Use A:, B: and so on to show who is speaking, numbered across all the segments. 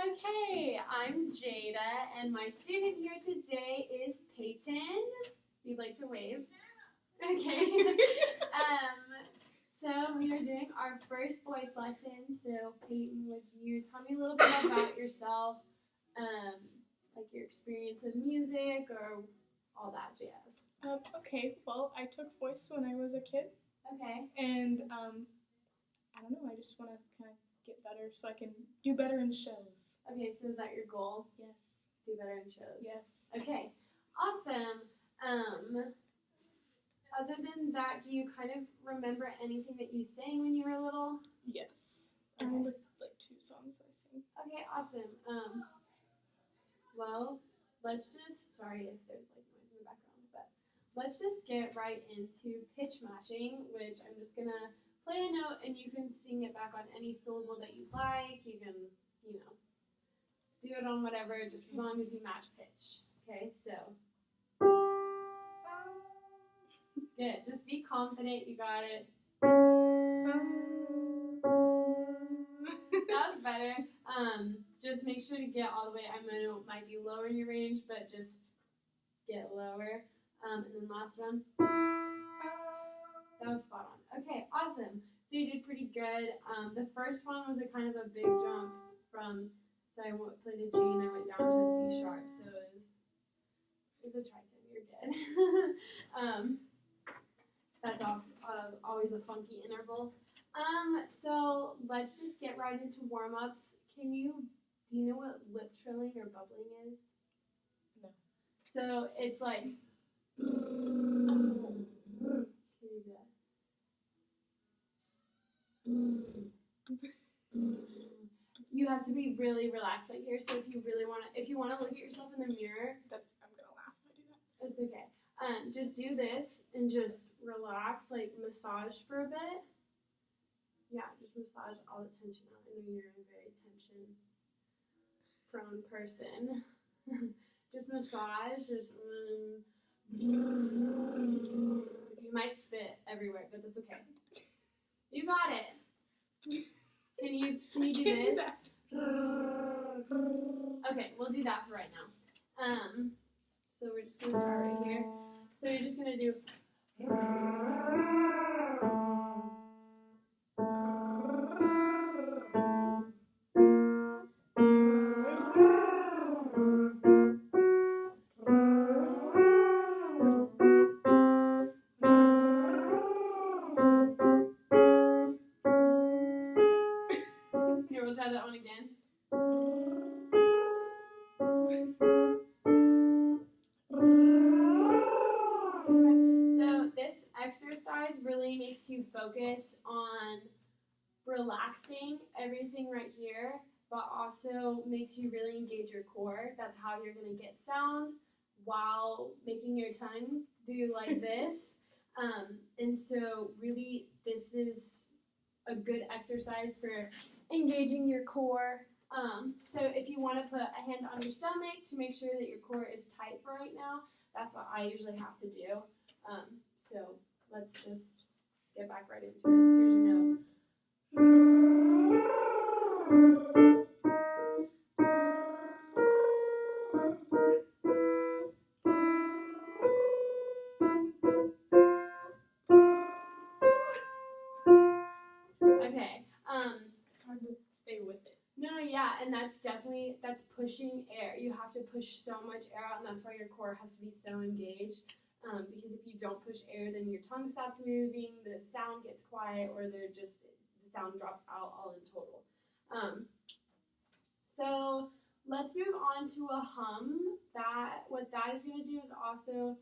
A: Okay, I'm Jada, and my student here today is Peyton. You'd like to wave? Okay. So we are doing our first voice lesson. So Peyton, would you tell me a little bit about yourself, like your experience with music or all that jazz?
B: Okay, well, I took voice when I was a kid,
A: Okay.
B: and I don't know, I just want to kind of get better so I can do better in shows.
A: Okay, so is that your goal?
B: Yes.
A: Do better in shows?
B: Yes.
A: Okay, awesome. Other than that, do you kind of remember anything that you sang when you were little?
B: Yes.
A: Okay.
B: I remember like 2 songs I sang.
A: Okay, awesome. Well, let's just, sorry if there's like noise in the background, but let's just get right into pitch matching, which I'm just gonna play a note and you can sing it back on any syllable that you like. You can, do it on whatever, just as long as you match pitch. Okay, so. Good, just be confident, you got it. That was better. Just make sure to get all the way. I know it might be lower in your range, but just get lower. And then last one. That was spot on. Okay, awesome. So you did pretty good. The first one was a kind of a big jump from, so I played a G and I went down to a C sharp. So it was a tritone. You're good. That's awesome. Always a funky interval. So let's just get right into warm-ups. Do you know what lip trilling or bubbling is?
B: No.
A: So it's like, can you do that? You have to be really relaxed right here. So if you want to look at yourself in the mirror,
B: I'm gonna laugh if I do that.
A: it's okay. Just do this and just relax, like massage for a bit. Yeah, just massage all the tension out. I know you're a very tension-prone person. Just massage, you might spit everywhere, but that's okay. You got it. Can you do
B: Can't
A: this?
B: do that.
A: Okay, we'll do that for right now. So we're just gonna start right here. So you're just gonna do. Here, we'll try that one again. So this exercise really makes you focus on relaxing everything right here, but also makes you really engage your core. That's how you're going to get sound while making your tongue do like this. And so really this is a good exercise for engaging your core. So if you want to put a hand on your stomach to make sure that your core is tight for right now, that's what I usually have to do. So let's just get back right into it. Here's your note. Okay.
B: It's hard to stay with it.
A: No, yeah, and that's pushing air. You have to push so much air out, and that's why your core has to be so engaged. Because if you don't push air, then your tongue stops moving, the sound gets quiet, or the sound drops out all in total. So let's move on to a hum. What that is going to do is also,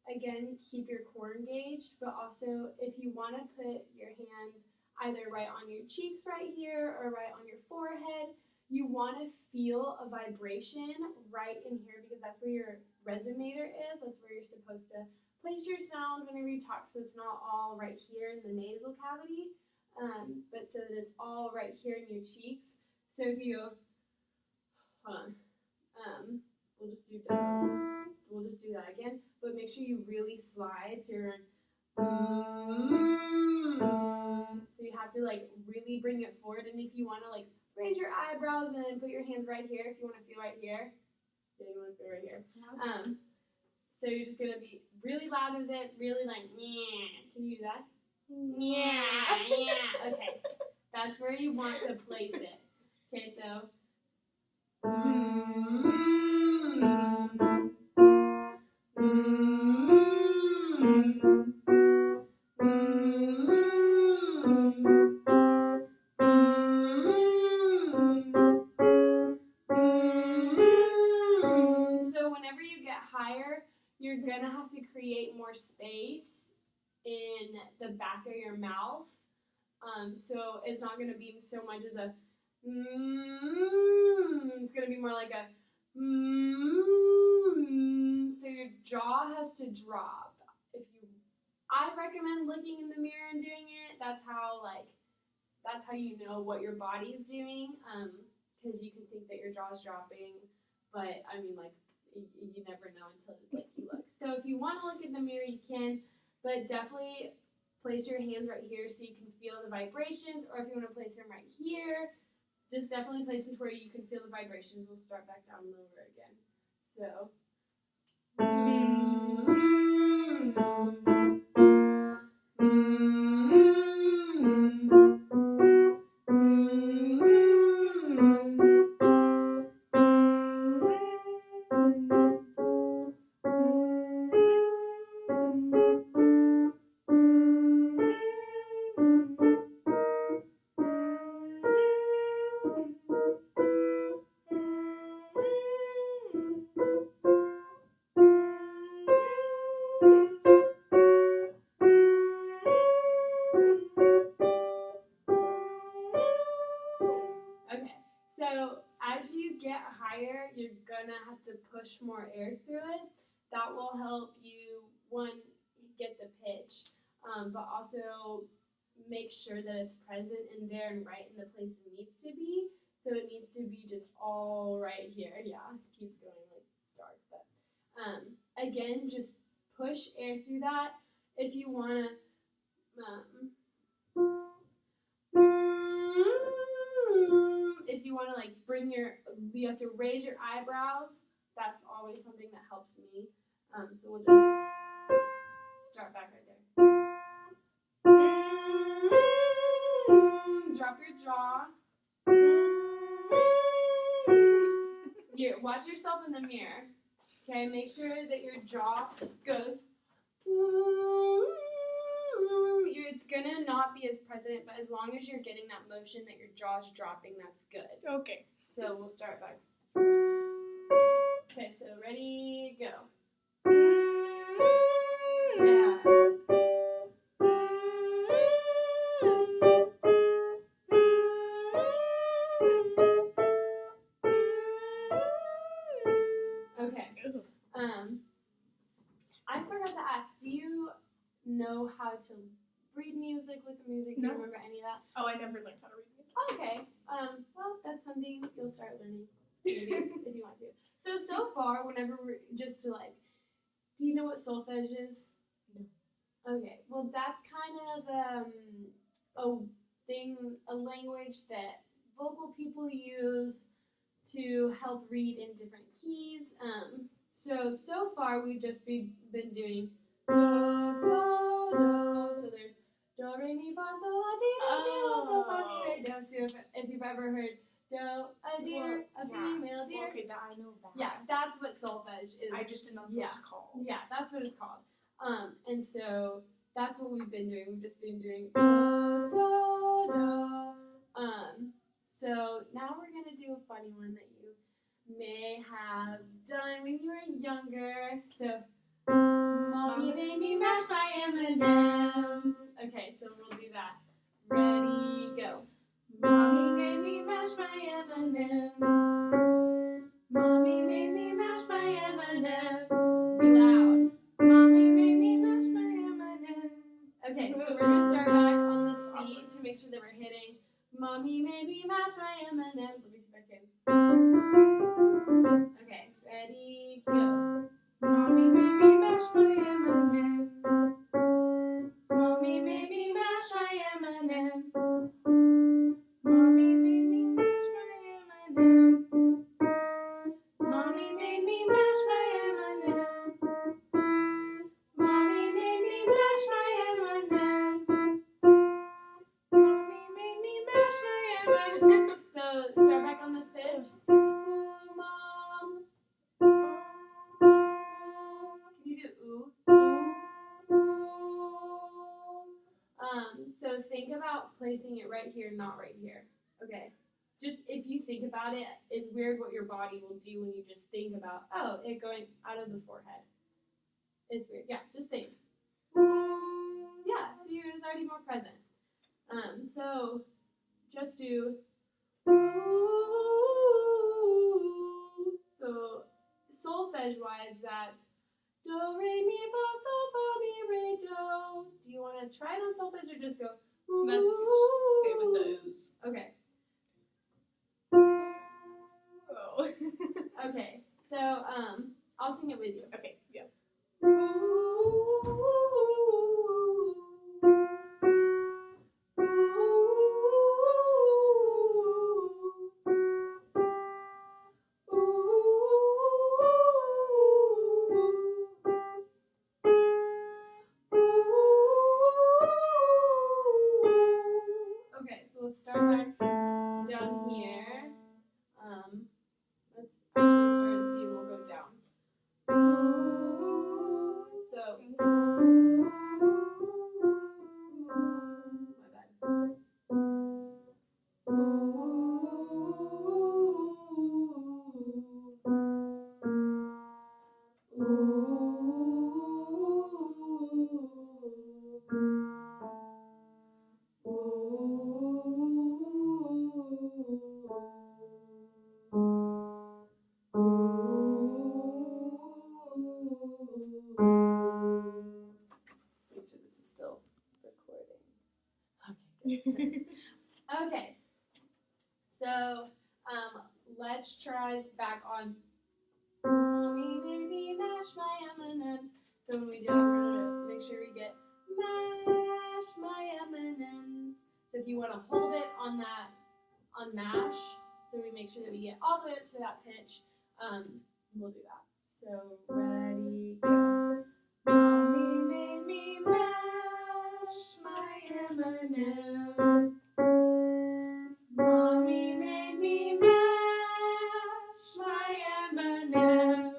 A: again, keep your core engaged, but also if you want to put your hands either right on your cheeks right here or right on your forehead, you want to feel a vibration right in here because that's where your resonator is. That's where you're supposed to place your sound whenever you talk, so it's not all right here in the nasal cavity, but so that it's all right here in your cheeks. So if you, hold on, we'll just do that again, but make sure you really slide, so you're so you have to like really bring it forward, and if you want to like raise your eyebrows eyebrows and then put your hands right here if you want to feel right here. Yeah, you want to feel right here. So you're just gonna be really loud with it, really like, yeah. Can you do that? Yeah, yeah. Okay, that's where you want to place it. Okay, so. So whenever you get higher, you're gonna have to create more space in the back of your mouth. So it's not gonna be so much as a it's gonna be more like a so your jaw has to drop. I recommend looking in the mirror and doing it. That's how you know what your body's doing. Because you can think that your jaw's dropping, but I mean, like, you never know until like you look. So if you want to look in the mirror, you can, but definitely place your hands right here so you can feel the vibrations. Or if you want to place them right here, just definitely place them to where you can feel the vibrations. We'll start back down lower again. So. So as you get higher, you're gonna have to push more air through it. That will help you, one, get the pitch, but also make sure that it's present in there and right in the place it needs to be. So it needs to be just all right here. Yeah, it keeps going like dark, but again, just push air through that. If you wanna. If you want to like you have to raise your eyebrows. That's always something that helps me. So we'll just start back right there. Drop your jaw. Here, watch yourself in the mirror. Okay, make sure that your jaw goes. It's gonna not be as present, but as long as you're getting that motion that your jaw's dropping, that's good.
B: Okay.
A: So we'll start back. Okay, so ready, go. Yeah. Okay. I forgot to ask, do you know how to read music with the music? Do you remember any of that?
B: Oh, I never learned how to read music.
A: Okay. Well, that's something you'll start learning maybe if you want to. So far, whenever we're just to like, do you know what solfege is?
B: No.
A: Okay. Well, that's kind of a language that vocal people use to help read in different keys. So far we've just been doing do, so, do. So there's do, re, mi, fa, sol, la, ti, do, ti, la, sol, fa, mi, re, do. So if you've ever heard do, a deer, a female deer.
B: Okay, that I know that.
A: Yeah, that's what solfege is.
B: I just didn't know what it's called.
A: Yeah, that's what it's called. And so that's what we've been doing. We've just been doing do, so, do. So now we're gonna do a funny one that you may have done when you were younger. So, Mommy made me mash my M&Ms. Okay, so we'll do that. Ready, go. Mommy made me mash my M&Ms. Mommy made me mash my M&Ms. Be loud. Mommy made me mash my M&Ms. Okay, so we're gonna start back on the C to make sure that we're hitting. Mommy made me mash my M&Ms. Let me see if I can. Okay, ready, go. Mommy made me mash my M&Ms. Mommy made me mash my M&Ms. Mommy made me. So start back on this pitch. Ooh, mom. Can you do ooh? So think about placing it right here, not right here. Okay. Just if you think about it, it's weird what your body will do when you just think about, oh, it going out of the forehead. It's weird. Yeah, just think. Yeah, so it's already more present. So just do. So solfege wise, that's do, re, mi, fa, sol, fa, mi, re, do. Do you want to try it on solfege or just go?
B: Let's just stay with the oohs.
A: Okay.
B: Oh.
A: Okay. So I'll sing it with you.
B: Okay. Yeah.
A: Okay, so let's start back down here. Let's actually start at C and we'll go down. So, my bad. Make sure this is still recording. Okay, good. Okay. So, let's try back on. Mommy made me mash my M&Ms. So when we do that, we're gonna make sure we get mash my M&Ms. So if you want to hold it on that, on mash, so we make sure that we get all the way up to that pitch, we'll do that. So ready, go. Mommy made me mash my M&Ms. Mommy made me mash my M&Ms.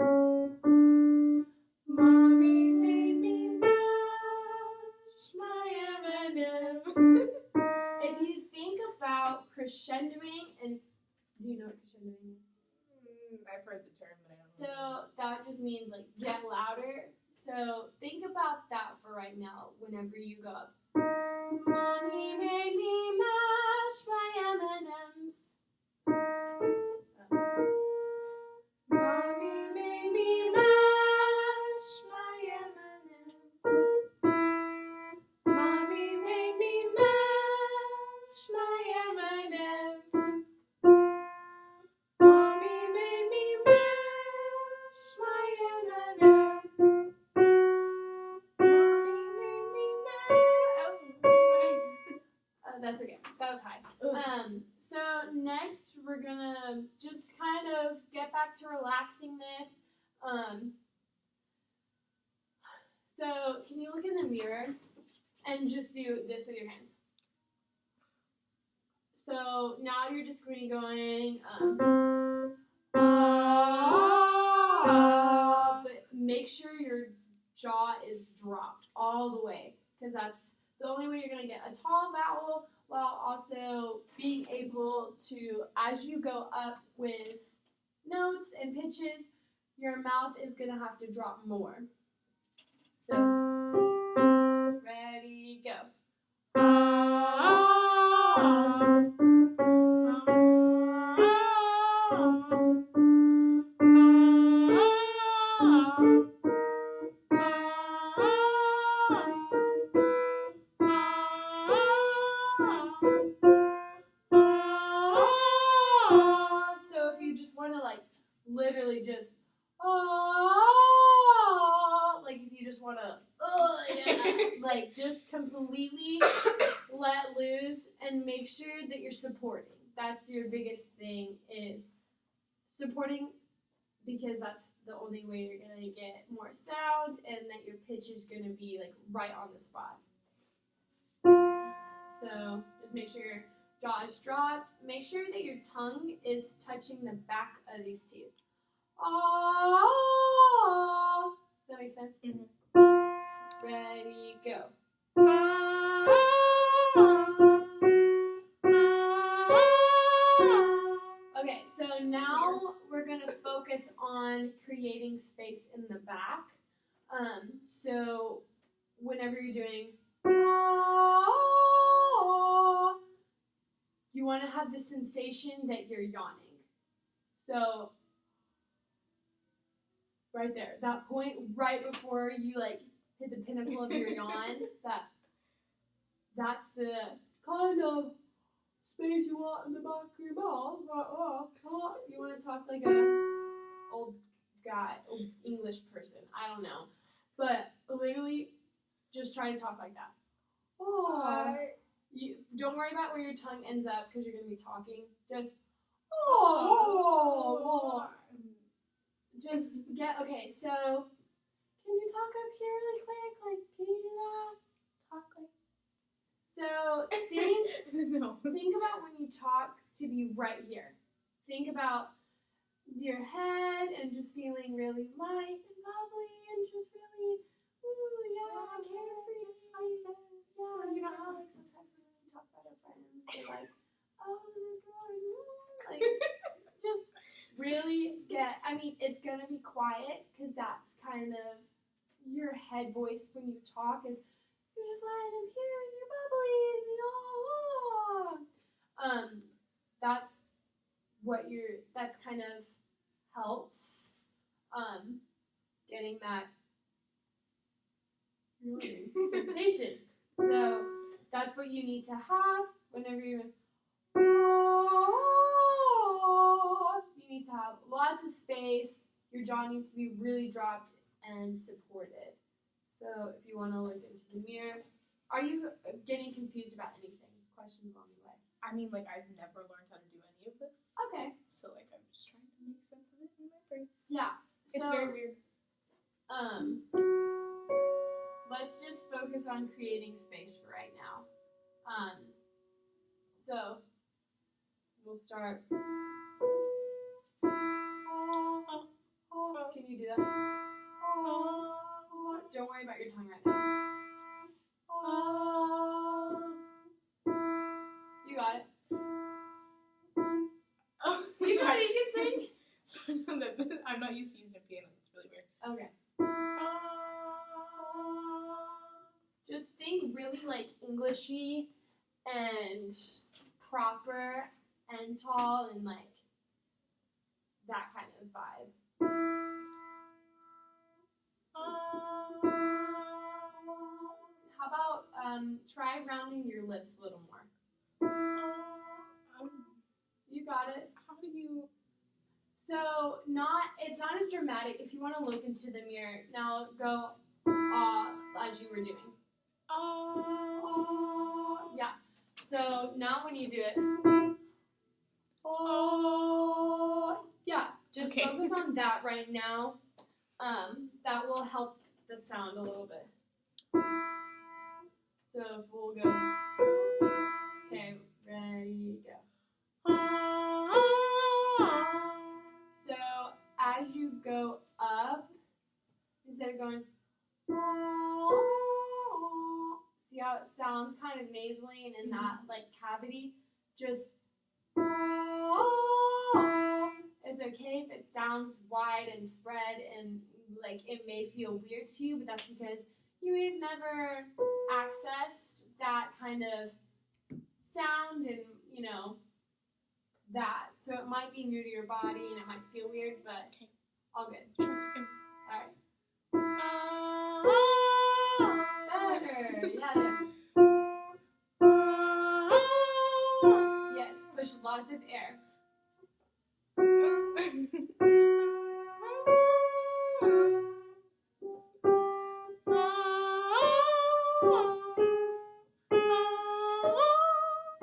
A: Mommy made me mash my M&Ms. If you think about crescendoing, and do you know what crescendoing is?
B: I've heard the term, but I don't know.
A: So that just means like get louder. So think about that for right now whenever you go up. Mommy made me mash my M&Ms. Mommy made me mash my M&Ms. Mommy made me mash my M&Ms. Mommy made me mash my M&Ms. Mommy made me mash. That's okay. That was high. So next we're gonna just kind of get back to relaxing this. So can you look in the mirror and just do this with your hands? So now you're just going to be going, but make sure your jaw is dropped all the way, because that's the only way you're going to get a tall vowel while also being able to, as you go up with notes and pitches, your mouth is going to have to drop more. So, ready, go. So if you just want to like literally just like if you just want to like just completely let loose and make sure that you're supporting. That's your biggest thing, is supporting, because that's the only way you're going to get more sound and that your pitch is going to be like right on the spot. So just make sure your Jaws dropped. Make sure that your tongue is touching the back of these teeth. Oh. Does that make sense?
B: Mhm.
A: Ready, go. Okay, so now we're going to focus on creating space in the back. So whenever you're doing you want to have the sensation that you're yawning. So right there, that point right before you like hit the pinnacle of your yawn, that's the kind of space you want in the back of your mouth. You want to talk like a old guy, old English person. I don't know, but literally, just try to talk like that. You don't worry about where your tongue ends up because you're gonna be talking. Just just get okay. So can you talk up here really quick? Like, can you do that? Talk like. So think about when you talk to be right here. Think about your head and just feeling really light and bubbly and just really, carefree. Yeah, you know how like sometimes when you talk about our friends, they're like, oh, this girl, like, just really it's gonna be quiet because that's kind of your head voice when you talk is. You're just lying up here and you're bubbly and that's kind of helps getting that sensation. So that's what you need to have whenever you need to have lots of space. Your jaw needs to be really dropped and supported. So if you want to look into the mirror, are you getting confused about anything? Questions along the way?
B: I mean, like, I've never learned how to do any of this.
A: Okay.
B: So, like, I'm just trying to make sense of it in my brain.
A: Yeah.
B: It's very weird.
A: Let's just focus on creating space for right now. So we'll start. Can you do that? Don't worry about your tongue right now. You got it. You got it. You can sing.
B: I'm not used to using a piano. It's really weird.
A: Okay. Just think really like Englishy and proper and tall and like that kind of vibe. How about try rounding your lips a little more? You got it.
B: How do you?
A: So it's not as dramatic. If you want to look into the mirror, now go as you were doing. Yeah. So now when you do it, yeah, just focus on that right now. That will help the sound a little bit. So if we'll go. Okay, ready, go. So as you go up, instead of going, see how it sounds kind of nasally and in that like cavity, just it's okay if it sounds wide and spread and like it may feel weird to you, but that's because you've never accessed that kind of sound and that. So it might be new to your body and it might feel weird, but all good. Alright. Better. Yeah. Yes, push lots of air.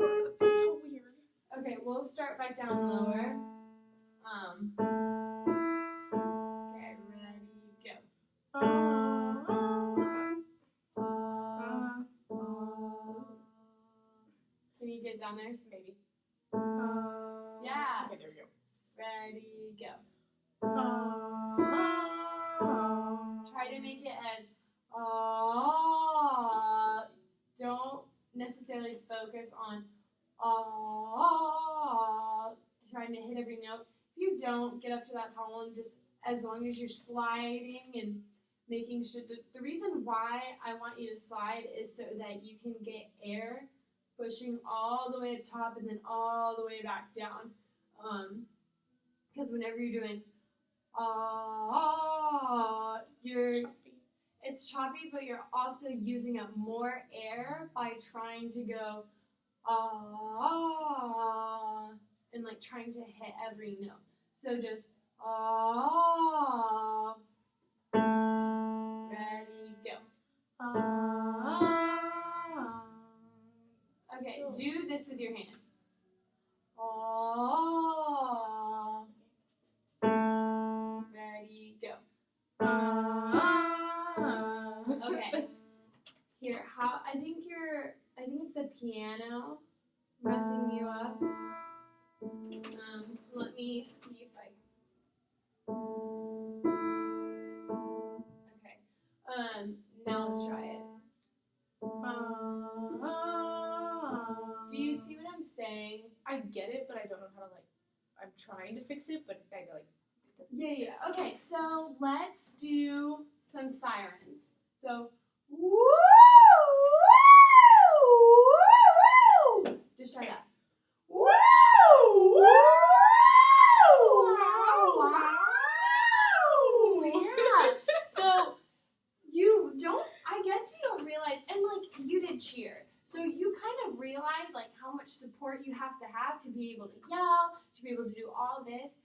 B: That's so weird.
A: Okay, we'll start back down lower. Okay, ready, go. Can you get down there?
B: Maybe.
A: Ready, go.
B: Ah.
A: Try to make it as don't necessarily focus on trying to hit every note. If you don't get up to that tone, just as long as you're sliding and making sure the reason why I want you to slide is so that you can get air pushing all the way up top and then all the way back down. Because whenever you're doing it's choppy, but you're also using up more air by trying to go and like trying to hit every note. So just ready, go. Okay, do this with your hand. Ready, go. Okay. Here, I think it's the piano messing you up. So let me see if I okay. Now let's try it. Do you see what I'm saying?
B: I get it, but I don't know how to I'm trying to fix it, but it doesn't.
A: Yeah. Okay, so let's do some sirens. So woo, woo, woo. Just try that. Woo, woo, wow. Yeah. So I guess you don't realize, and you did cheer. So you kind of realize how much support you have to be able to yell, to be able to do all this.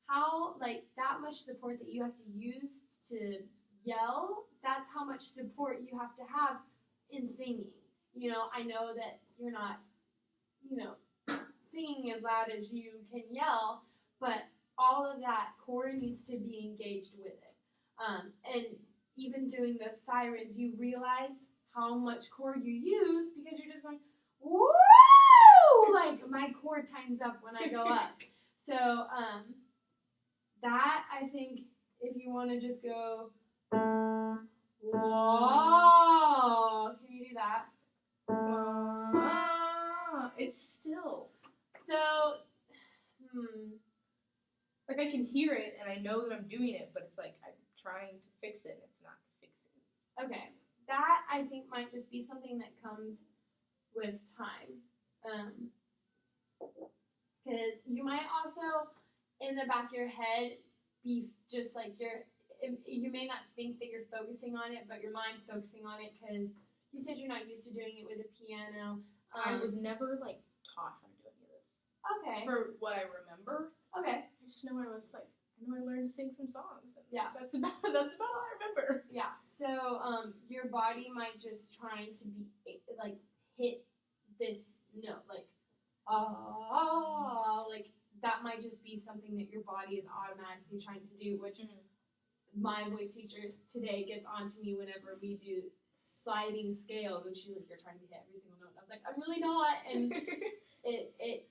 A: How that much support that you have to use to yell, that's how much support you have to have in singing. I know that you're not, singing as loud as you can yell, but all of that core needs to be engaged with it. And even doing those sirens, you realize how much core you use because you're just going, woo! My core tightens up when I go up. So, that, I think, if you want to just go, whoa, can you do that?
B: It's still.
A: So,
B: I can hear it and I know that I'm doing it, but it's I'm trying to fix it and it's not fixing.
A: Okay, that I think might just be something that comes with time. Because you might also, in the back of your head, be just you may not think that you're focusing on it, but your mind's focusing on it because you said you're not used to doing it with a piano.
B: I was never taught how to do any of this.
A: Okay.
B: For what I remember.
A: Okay.
B: I just know I learned to sing some songs. And
A: yeah.
B: That's about all I remember.
A: Yeah. So your body might just trying to be hit this note that might just be something that your body is automatically trying to do, which my voice teacher today gets onto me whenever we do sliding scales, and she's like, "You're trying to hit every single note." And I was like, "I'm really not," and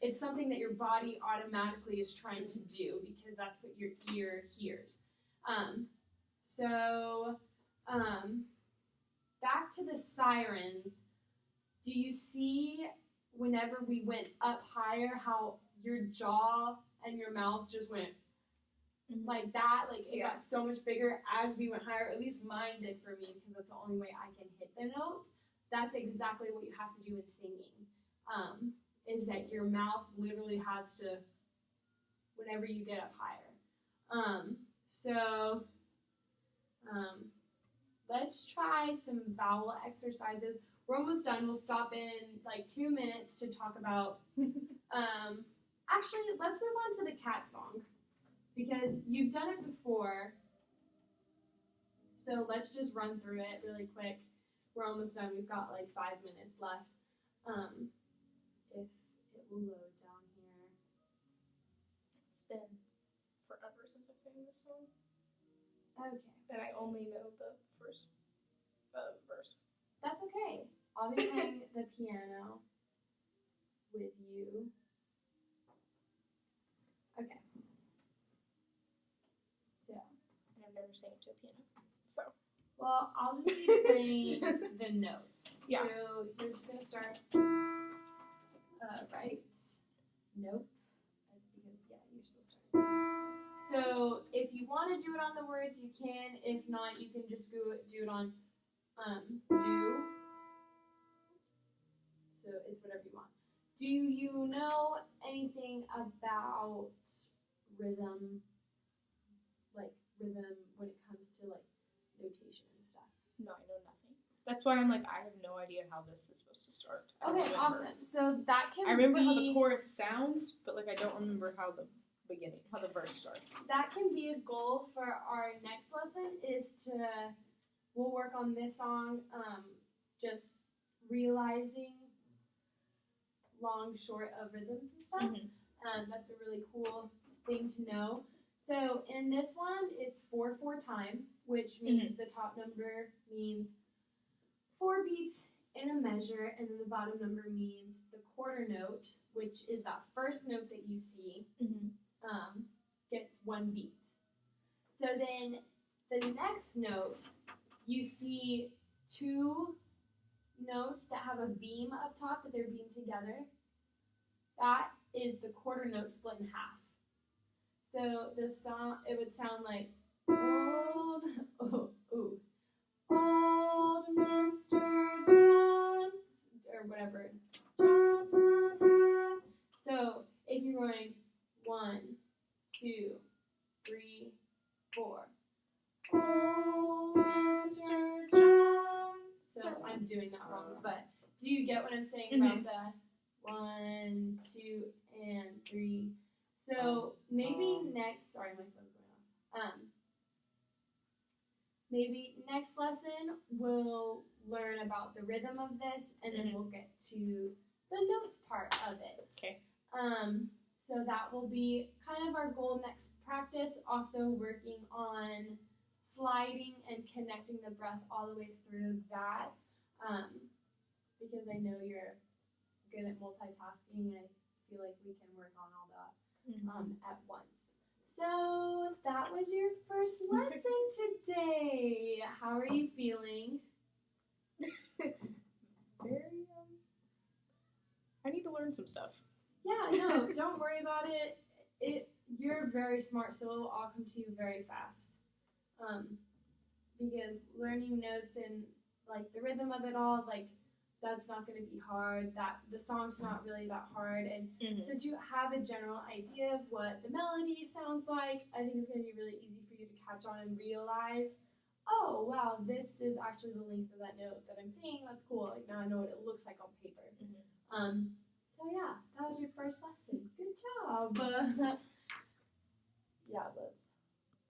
A: it's something that your body automatically is trying to do because that's what your ear hears. Back to the sirens. Do you see whenever we went up higher how your jaw and your mouth just went like that? It got so much bigger as we went higher. At least mine did for me because that's the only way I can hit the note. That's exactly what you have to do in singing. Is that your mouth literally has to, whenever you get up higher. Let's try some vowel exercises. We're almost done. We'll stop in 2 minutes to talk about, actually, let's move on to the cat song because you've done it before. So let's just run through it really quick. We're almost done. We've got 5 minutes left. If it will load down here.
B: It's been forever since I've sang this song.
A: Okay.
B: And I only know the first verse.
A: That's okay. I'll be playing the piano with you. Okay.
B: singing to a piano. So.
A: Well, I'll just be playing the notes.
B: Yeah.
A: So you're just gonna start. Right. Nope. That's because you're still starting. So if you want to do it on the words, you can. If not, you can just do it on do. So it's whatever you want. Do you know anything about rhythm? Like rhythm when it comes to like notation and stuff?
B: No, I know nothing. That's why I'm like, I have no idea how this is supposed to start.
A: Okay, awesome. So that can
B: I remember how the chorus sounds, but like I don't remember how the verse starts.
A: That can be a goal for our next lesson we'll work on this song, just realizing long, short of rhythms and stuff.
B: Mm-hmm.
A: That's a really cool thing to know. So in this one, it's 4/4 time, which means the top number means 4 beats in a measure, and then the bottom number means the quarter note, which is that first note that you see, gets 1 beat. So then the next note, you see 2 notes that have a beam up top that they're beamed together. That is the quarter note split in half. So the song, it would sound like old Mr. Johnson, or whatever, Johnson had. So if you're going 1, 2, 3, 4, old Mr. Johnson. So I'm doing that wrong, but do you get what I'm saying about the 1, 2, and 3? So maybe next, sorry, my phone's going off. Maybe next lesson we'll learn about the rhythm of this, and then we'll get to the notes part of it.
B: Okay.
A: So that will be kind of our goal next practice. Also working on sliding and connecting the breath all the way through that, because I know you're good at multitasking, and I feel like we can work on all that at once. So that was your first lesson today. How are you feeling?
B: Very, I need to learn some stuff.
A: Yeah, no, don't worry about it. You're very smart, so it'll all come to you very fast. Because learning notes and like the rhythm of it all, like that's not going to be hard. The song's not really that hard, and since you have a general idea of what the melody sounds like, I think it's going to be really easy for you to catch on and realize, oh wow, this is actually the length of that note that I'm singing. That's cool. Like now I know what it looks like on paper. So yeah, that was your first lesson. Good job.